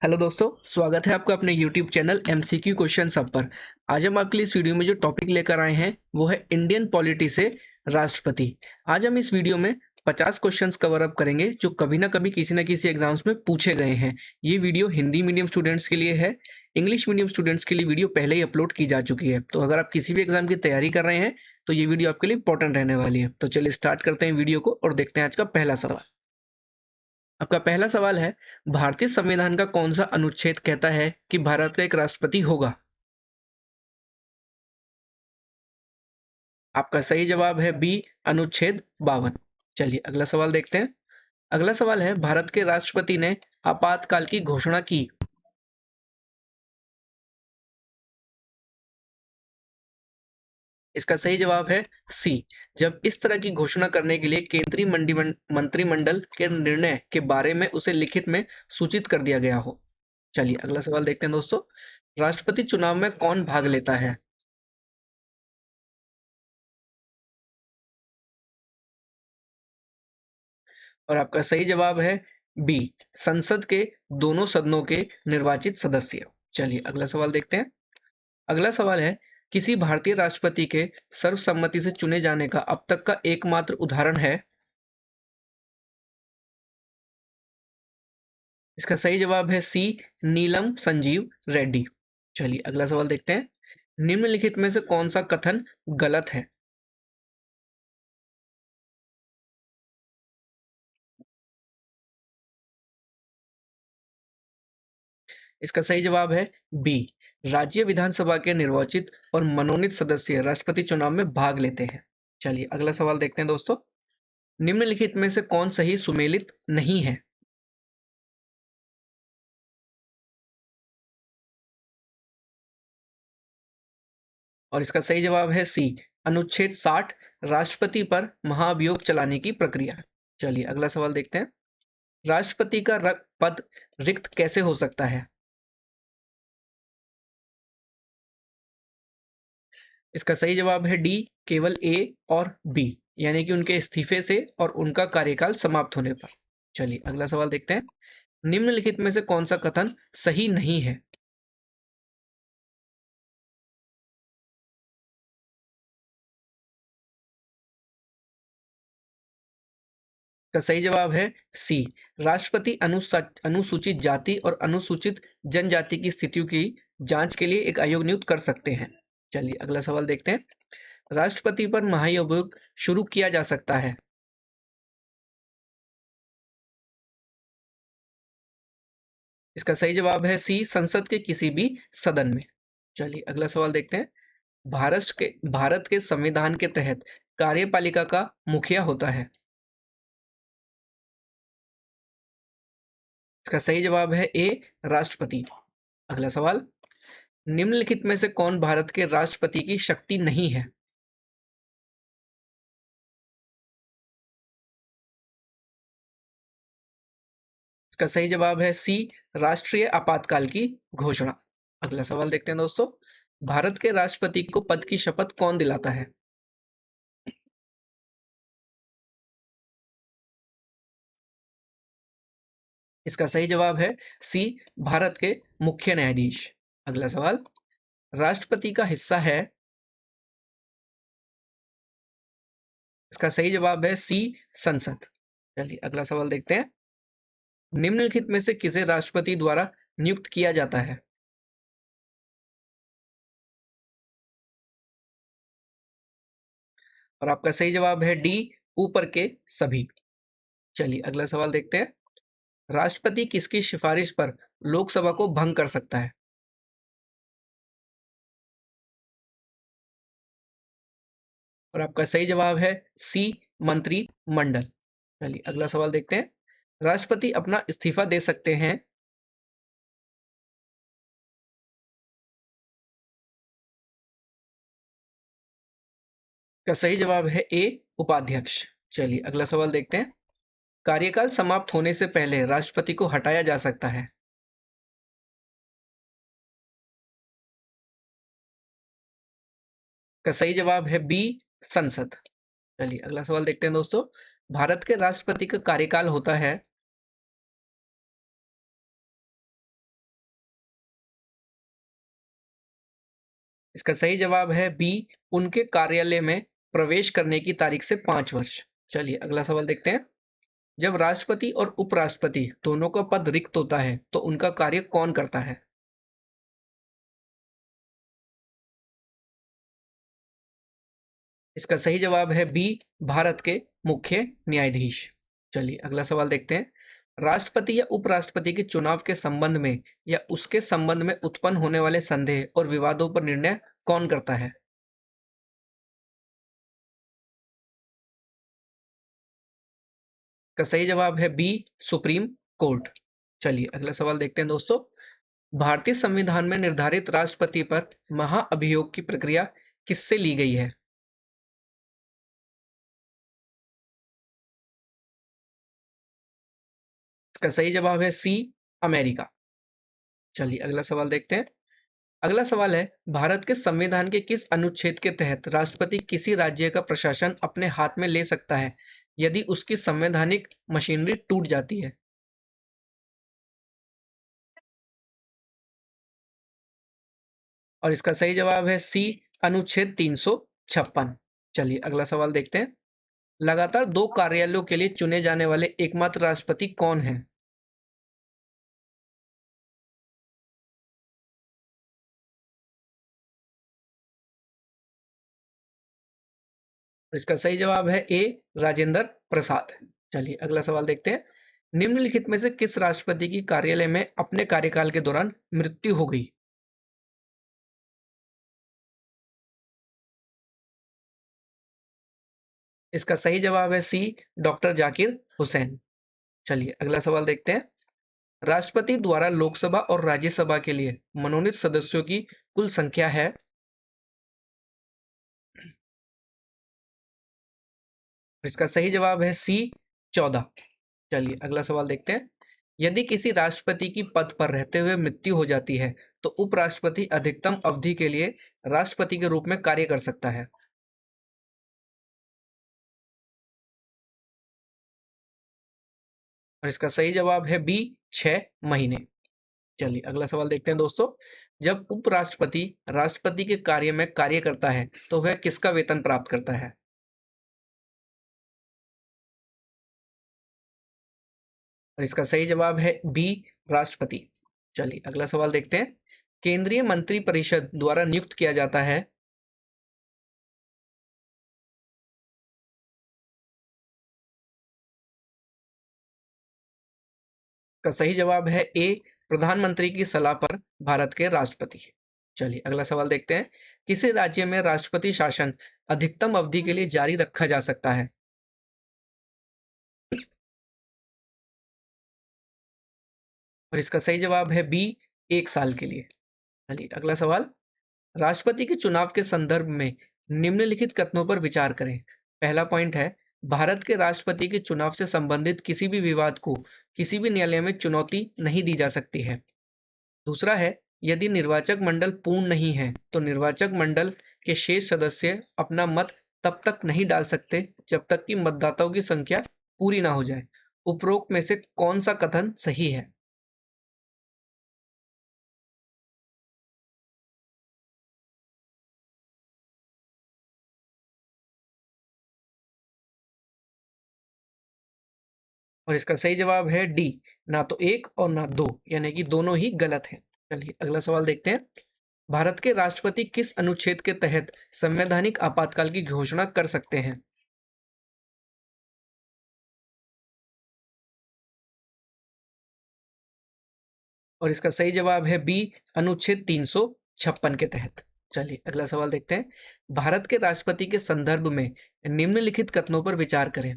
Hello दोस्तों, स्वागत है आपका अपने YouTube चैनल MCQ क्वेश्चन सब पर। आज हम आपके लिए इस वीडियो में जो टॉपिक लेकर आए हैं वो है इंडियन पॉलिटी से राष्ट्रपति। आज हम इस वीडियो में 50 क्वेश्चंस कवर अप करेंगे जो कभी ना कभी किसी ना किसी एग्जाम्स में पूछे गए हैं। ये वीडियो हिंदी मीडियम स्टूडेंट्स के लिए है। इंग्लिश मीडियम स्टूडेंट्स के लिए वीडियो पहले ही अपलोड की जा चुकी है, तो अगर आप किसी भी एग्जाम की तैयारी कर रहे हैं तो ये वीडियो आपके लिए इंपॉर्टेंट रहने वाली है। तो चलिए स्टार्ट करते हैं वीडियो को और देखते हैं आज का पहला सवाल। आपका पहला सवाल है, भारतीय संविधान का कौन सा अनुच्छेद कहता है कि भारत का एक राष्ट्रपति होगा? आपका सही जवाब है बी, अनुच्छेद 52। चलिए अगला सवाल देखते हैं। अगला सवाल है, भारत के राष्ट्रपति ने आपातकाल की घोषणा की। इसका सही जवाब है सी, जब इस तरह की घोषणा करने के लिए केंद्रीय मंत्रिमंडल के निर्णय के बारे में उसे लिखित में सूचित कर दिया गया हो। चलिए अगला सवाल देखते हैं दोस्तों। राष्ट्रपति चुनाव में कौन भाग लेता है? और आपका सही जवाब है बी, संसद के दोनों सदनों के निर्वाचित सदस्य। चलिए अगला सवाल देखते हैं। अगला सवाल है, किसी भारतीय राष्ट्रपति के सर्वसम्मति से चुने जाने का अब तक का एकमात्र उदाहरण है। इसका सही जवाब है सी, नीलम संजीव रेड्डी। चलिए अगला सवाल देखते हैं। निम्नलिखित में से कौन सा कथन गलत है? इसका सही जवाब है बी, राज्य विधानसभा के निर्वाचित और मनोनीत सदस्य राष्ट्रपति चुनाव में भाग लेते हैं। चलिए अगला सवाल देखते हैं दोस्तों। निम्नलिखित में से कौन सही सुमेलित नहीं है? और इसका सही जवाब है सी, अनुच्छेद 60, राष्ट्रपति पर महाभियोग चलाने की प्रक्रिया। चलिए अगला सवाल देखते हैं। राष्ट्रपति का पद रिक्त कैसे हो सकता है? इसका सही जवाब है डी, केवल ए और बी, यानी कि उनके इस्तीफे से और उनका कार्यकाल समाप्त होने पर। चलिए अगला सवाल देखते हैं। निम्नलिखित में से कौन सा कथन सही नहीं है? का सही जवाब है सी, राष्ट्रपति अनुसूचित जाति और अनुसूचित जनजाति की स्थितियों की जांच के लिए एक आयोग नियुक्त कर सकते हैं। चलिए अगला सवाल देखते हैं। राष्ट्रपति पर महाभियोग शुरू किया जा सकता है। इसका सही जवाब है सी, संसद के किसी भी सदन में। चलिए अगला सवाल देखते हैं। भारत के संविधान के तहत कार्यपालिका का मुखिया होता है। इसका सही जवाब है ए, राष्ट्रपति। अगला सवाल, निम्नलिखित में से कौन भारत के राष्ट्रपति की शक्ति नहीं है? इसका सही जवाब है सी, राष्ट्रीय आपातकाल की घोषणा। अगला सवाल देखते हैं दोस्तों। भारत के राष्ट्रपति को पद की शपथ कौन दिलाता है? इसका सही जवाब है सी, भारत के मुख्य न्यायाधीश। अगला सवाल, राष्ट्रपति का हिस्सा है। इसका सही जवाब है सी, संसद। चलिए अगला सवाल देखते हैं। निम्नलिखित में से किसे राष्ट्रपति द्वारा नियुक्त किया जाता है? और आपका सही जवाब है डी, ऊपर के सभी। चलिए अगला सवाल देखते हैं। राष्ट्रपति किसकी सिफारिश पर लोकसभा को भंग कर सकता है? और आपका सही जवाब है सी, मंत्रिमंडल। चलिए अगला सवाल देखते हैं। राष्ट्रपति अपना इस्तीफा दे सकते हैं। का सही जवाब है ए, उपाध्यक्ष। चलिए अगला सवाल देखते हैं। कार्यकाल समाप्त होने से पहले राष्ट्रपति को हटाया जा सकता है। का सही जवाब है बी, संसद। चलिए अगला सवाल देखते हैं दोस्तों। भारत के राष्ट्रपति का कार्यकाल होता है। इसका सही जवाब है बी, उनके कार्यालय में प्रवेश करने की तारीख से 5 वर्ष। चलिए अगला सवाल देखते हैं। जब राष्ट्रपति और उपराष्ट्रपति दोनों का पद रिक्त होता है तो उनका कार्य कौन करता है? इसका सही जवाब है बी, भारत के मुख्य न्यायाधीश। चलिए अगला सवाल देखते हैं। राष्ट्रपति या उपराष्ट्रपति के चुनाव के संबंध में या उसके संबंध में उत्पन्न होने वाले संदेह और विवादों पर निर्णय कौन करता है? इसका सही जवाब है बी, सुप्रीम कोर्ट। चलिए अगला सवाल देखते हैं दोस्तों। भारतीय संविधान में निर्धारित राष्ट्रपति पर महाअभियोग की प्रक्रिया किससे ली गई है? इसका सही जवाब है सी, अमेरिका। चलिए अगला सवाल देखते हैं। अगला सवाल है, भारत के संविधान के किस अनुच्छेद के तहत राष्ट्रपति किसी राज्य का प्रशासन अपने हाथ में ले सकता है यदि उसकी संवैधानिक मशीनरी टूट जाती है? और इसका सही जवाब है सी, अनुच्छेद 356। चलिए अगला सवाल देखते हैं। लगातार 2 कार्यालयों के लिए चुने जाने वाले एकमात्र राष्ट्रपति कौन हैं? इसका सही जवाब है ए, राजेंद्र प्रसाद। चलिए अगला सवाल देखते हैं। निम्नलिखित में से किस राष्ट्रपति की कार्यालय में अपने कार्यकाल के दौरान मृत्यु हो गई? इसका सही जवाब है सी, डॉक्टर जाकिर हुसैन। चलिए अगला सवाल देखते हैं। राष्ट्रपति द्वारा लोकसभा और राज्यसभा के लिए मनोनीत सदस्यों की कुल संख्या है? इसका सही जवाब है सी, 14। चलिए अगला सवाल देखते हैं। यदि किसी राष्ट्रपति की पद पर रहते हुए मृत्यु हो जाती है तो उपराष्ट्रपति अधिकतम अवधि के लिए राष्ट्रपति के रूप में कार्य कर सकता है। और इसका सही जवाब है बी, 6 महीने। चलिए अगला सवाल देखते हैं दोस्तों। जब उपराष्ट्रपति राष्ट्रपति के कार्य में कार्य करता है तो वह किसका वेतन प्राप्त करता है? और इसका सही जवाब है बी, राष्ट्रपति। चलिए अगला सवाल देखते हैं। केंद्रीय मंत्री परिषद द्वारा नियुक्त किया जाता है? का सही जवाब है ए, प्रधानमंत्री की सलाह पर भारत के राष्ट्रपति। चलिए अगला सवाल देखते हैं। किसी राज्य में राष्ट्रपति शासन अधिकतम अवधि के लिए जारी रखा जा सकता है? और इसका सही जवाब है बी, 1 साल के लिए। चलिए अगला सवाल। राष्ट्रपति के चुनाव के संदर्भ में निम्नलिखित कथनों पर विचार करें। पहला पॉइंट है, भारत के राष्ट्रपति के चुनाव से संबंधित किसी भी विवाद को किसी भी न्यायालय में चुनौती नहीं दी जा सकती है। दूसरा है, यदि निर्वाचक मंडल पूर्ण नहीं है तो निर्वाचक मंडल के शेष सदस्य अपना मत तब तक नहीं डाल सकते जब तक कि मतदाताओं की संख्या पूरी ना हो जाए। उपरोक्त में से कौन सा कथन सही है? और इसका सही जवाब है डी, ना तो एक और ना दो, यानी कि दोनों ही गलत हैं। चलिए अगला सवाल देखते हैं। भारत के राष्ट्रपति किस अनुच्छेद के तहत संवैधानिक आपातकाल की घोषणा कर सकते हैं? और इसका सही जवाब है बी, अनुच्छेद 356 के तहत। चलिए अगला सवाल देखते हैं। भारत के राष्ट्रपति के संदर्भ में निम्नलिखित कथनों पर विचार करें।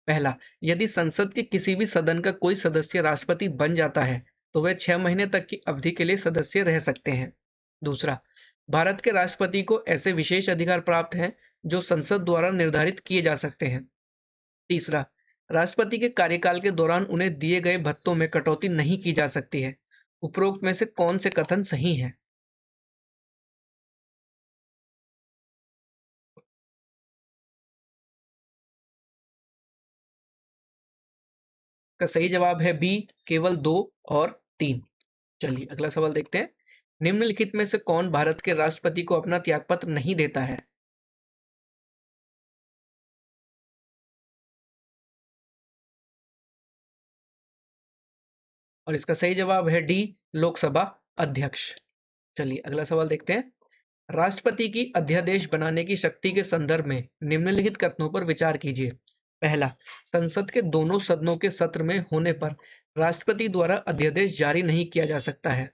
पहला, यदि संसद के किसी भी सदन का कोई सदस्य राष्ट्रपति बन जाता है तो वह 6 महीने तक की अवधि के लिए सदस्य रह सकते हैं। दूसरा, भारत के राष्ट्रपति को ऐसे विशेष अधिकार प्राप्त हैं जो संसद द्वारा निर्धारित किए जा सकते हैं। तीसरा, राष्ट्रपति के कार्यकाल के दौरान उन्हें दिए गए भत्तों में कटौती नहीं की जा सकती है। उपरोक्त में से कौन से कथन सही हैं? का सही जवाब है बी, केवल 2 और 3। चलिए अगला सवाल देखते हैं। निम्नलिखित में से कौन भारत के राष्ट्रपति को अपना त्यागपत्र नहीं देता है? और इसका सही जवाब है डी, लोकसभा अध्यक्ष। चलिए अगला सवाल देखते हैं। राष्ट्रपति की अध्यादेश बनाने की शक्ति के संदर्भ में निम्नलिखित कथनों पर विचार कीजिए। पहला, संसद के दोनों सदनों के सत्र में होने पर राष्ट्रपति द्वारा अध्यादेश जारी नहीं किया जा सकता है।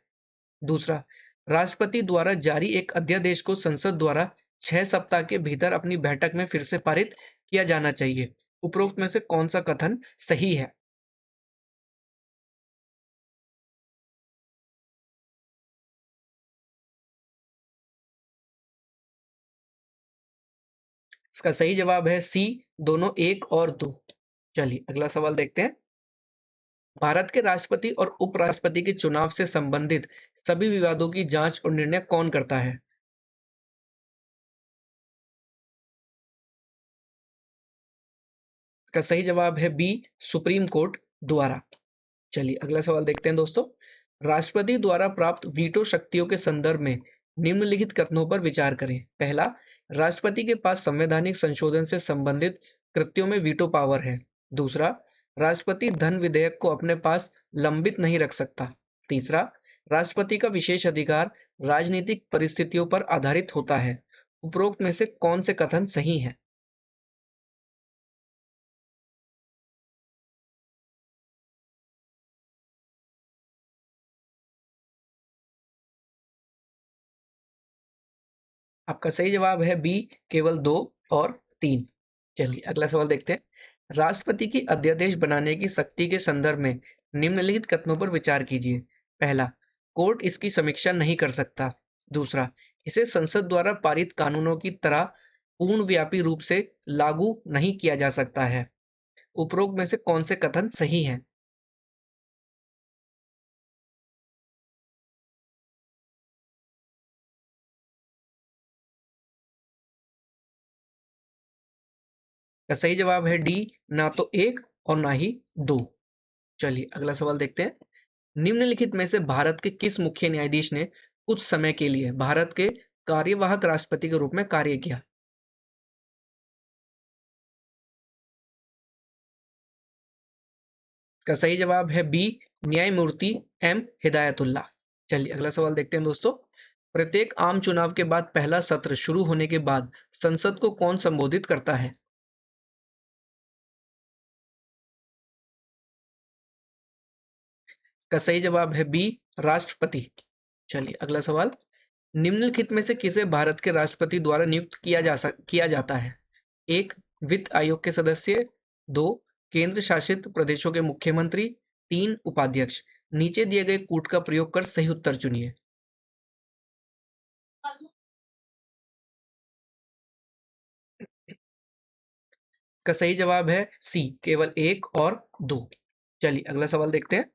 दूसरा, राष्ट्रपति द्वारा जारी एक अध्यादेश को संसद द्वारा 6 सप्ताह के भीतर अपनी बैठक में फिर से पारित किया जाना चाहिए। उपरोक्त में से कौन सा कथन सही है? इसका सही जवाब है सी, दोनों एक और दो। चलिए अगला सवाल देखते हैं। भारत के राष्ट्रपति और उपराष्ट्रपति के चुनाव से संबंधित सभी विवादों की जांच और निर्णय कौन करता है? इसका सही जवाब है बी, सुप्रीम कोर्ट द्वारा। चलिए अगला सवाल देखते हैं दोस्तों। राष्ट्रपति द्वारा प्राप्त वीटो शक्तियों के संदर्भ में निम्नलिखित कथनों पर विचार करें। पहला, राष्ट्रपति के पास संवैधानिक संशोधन से संबंधित कृत्यों में वीटो पावर है। दूसरा, राष्ट्रपति धन विधेयक को अपने पास लंबित नहीं रख सकता। तीसरा, राष्ट्रपति का विशेष अधिकार राजनीतिक परिस्थितियों पर आधारित होता है। उपरोक्त में से कौन से कथन सही हैं? आपका सही जवाब है बी, केवल दो और तीन। चलिए अगला सवाल देखते हैं। राष्ट्रपति की अध्यादेश बनाने की शक्ति के संदर्भ में निम्नलिखित कथनों पर विचार कीजिए। पहला, कोर्ट इसकी समीक्षा नहीं कर सकता। दूसरा, इसे संसद द्वारा पारित कानूनों की तरह पूर्णव्यापी रूप से लागू नहीं किया जा सकता है। उपरोक्त में से कौन से कथन सही हैं? का सही जवाब है डी, ना तो एक और ना ही दो। चलिए अगला सवाल देखते हैं। निम्नलिखित में से भारत के किस मुख्य न्यायाधीश ने कुछ समय के लिए भारत के कार्यवाहक राष्ट्रपति के रूप में कार्य किया? इसका सही जवाब है बी, न्यायमूर्ति एम हिदायतुल्ला। चलिए अगला सवाल देखते हैं दोस्तों। प्रत्येक आम चुनाव के बाद पहला सत्र शुरू होने के बाद संसद को कौन संबोधित करता है? इसका सही जवाब है बी, राष्ट्रपति। चलिए अगला सवाल। निम्नलिखित में से किसे भारत के राष्ट्रपति द्वारा नियुक्त किया जाता है? एक, वित्त आयोग के सदस्य। दो, केंद्र शासित प्रदेशों के मुख्यमंत्री। तीन, उपाध्यक्ष। नीचे दिए गए कूट का प्रयोग कर सही उत्तर चुनिए। का सही जवाब है सी, केवल एक और दो। चलिए अगला सवाल देखते हैं।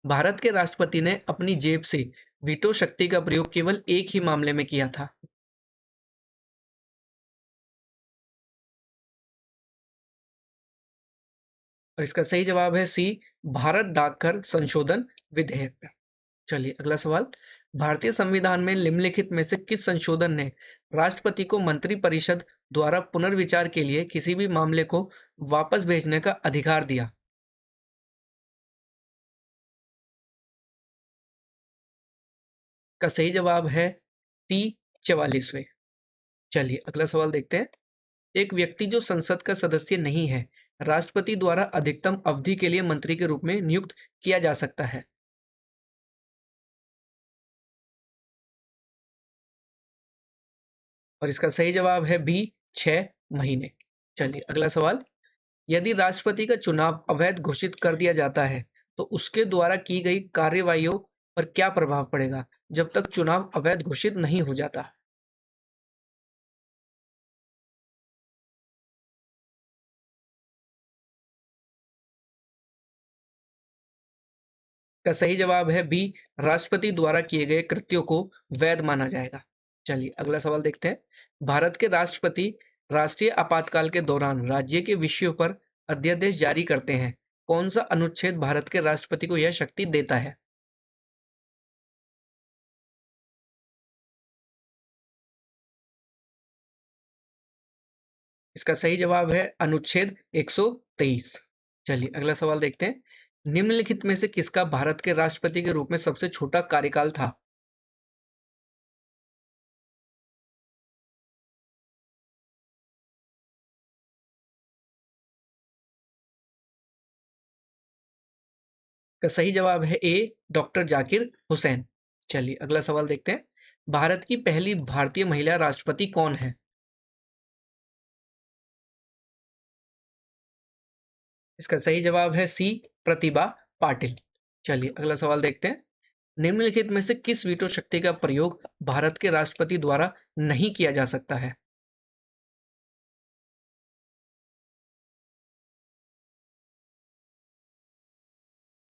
भारत के राष्ट्रपति ने अपनी जेब से वीटो शक्ति का प्रयोग केवल एक ही मामले में किया था। और इसका सही जवाब है सी, भारत डाकघर संशोधन विधेयक। चलिए अगला सवाल। भारतीय संविधान में निम्नलिखित में से किस संशोधन ने राष्ट्रपति को मंत्रिपरिषद द्वारा पुनर्विचार के लिए किसी भी मामले को वापस भेजने का अधिकार दिया? का सही जवाब है सी, 44वें। चलिए अगला सवाल देखते हैं। एक व्यक्ति जो संसद का सदस्य नहीं है, राष्ट्रपति द्वारा अधिकतम अवधि के लिए मंत्री के रूप में नियुक्त किया जा सकता है। और इसका सही जवाब है बी, 6 महीने। चलिए अगला सवाल। यदि राष्ट्रपति का चुनाव अवैध घोषित कर दिया जाता है तो उसके द्वारा की गई कार्यवाहियों पर क्या प्रभाव पड़ेगा जब तक चुनाव अवैध घोषित नहीं हो जाता? का सही जवाब है बी, राष्ट्रपति द्वारा किए गए कृत्यों को वैध माना जाएगा। चलिए अगला सवाल देखते हैं। भारत के राष्ट्रपति राष्ट्रीय आपातकाल के दौरान राज्य के विषयों पर अध्यादेश जारी करते हैं। कौन सा अनुच्छेद भारत के राष्ट्रपति को यह शक्ति देता है? इसका सही जवाब है अनुच्छेद 123। चलिए अगला सवाल देखते हैं। निम्नलिखित में से किसका भारत के राष्ट्रपति के रूप में सबसे छोटा कार्यकाल था? का सही जवाब है ए, डॉक्टर जाकिर हुसैन। चलिए अगला सवाल देखते हैं। भारत की पहली भारतीय महिला राष्ट्रपति कौन है? इसका सही जवाब है सी, प्रतिभा पाटिल। चलिए अगला सवाल देखते हैं। निम्नलिखित में से किस वीटो शक्ति का प्रयोग भारत के राष्ट्रपति द्वारा नहीं किया जा सकता है?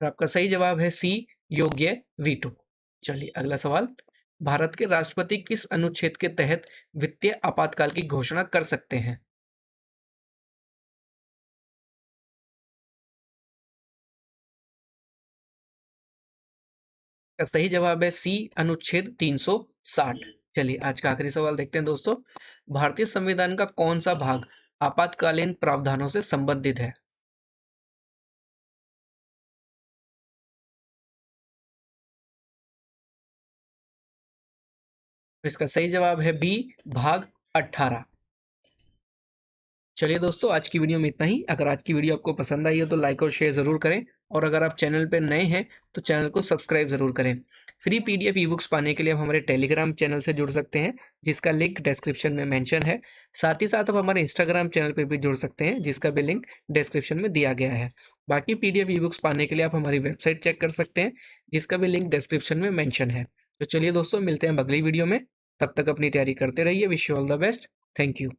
और आपका सही जवाब है सी, योग्य वीटो। चलिए अगला सवाल। भारत के राष्ट्रपति किस अनुच्छेद के तहत वित्तीय आपातकाल की घोषणा कर सकते हैं? का सही जवाब है सी, अनुच्छेद 360। चलिए आज का आखिरी सवाल देखते हैं दोस्तों। भारतीय संविधान का कौन सा भाग आपातकालीन प्रावधानों से संबंधित है? इसका सही जवाब है बी, भाग 18। चलिए दोस्तों आज की वीडियो में इतना ही। अगर आज की वीडियो आपको पसंद आई हो तो लाइक और शेयर ज़रूर करें, और अगर आप चैनल पर नए हैं तो चैनल को सब्सक्राइब ज़रूर करें। फ्री पीडीएफ ई बुक्स पाने के लिए आप हमारे टेलीग्राम चैनल से जुड़ सकते हैं, जिसका लिंक डिस्क्रिप्शन में मेंशन है। साथ ही साथ आप हमारे इंस्टाग्राम चैनल पर भी जुड़ सकते हैं, जिसका भी लिंक डिस्क्रिप्शन में दिया गया है। बाकी पीडीएफ ई बुक्स पाने के लिए आप हमारी वेबसाइट चेक कर सकते हैं, जिसका भी लिंक डिस्क्रिप्शन में मेंशन है। तो चलिए दोस्तों मिलते हैं अगली वीडियो में। तब तक अपनी तैयारी करते रहिए। Wish you all the best. Thank you.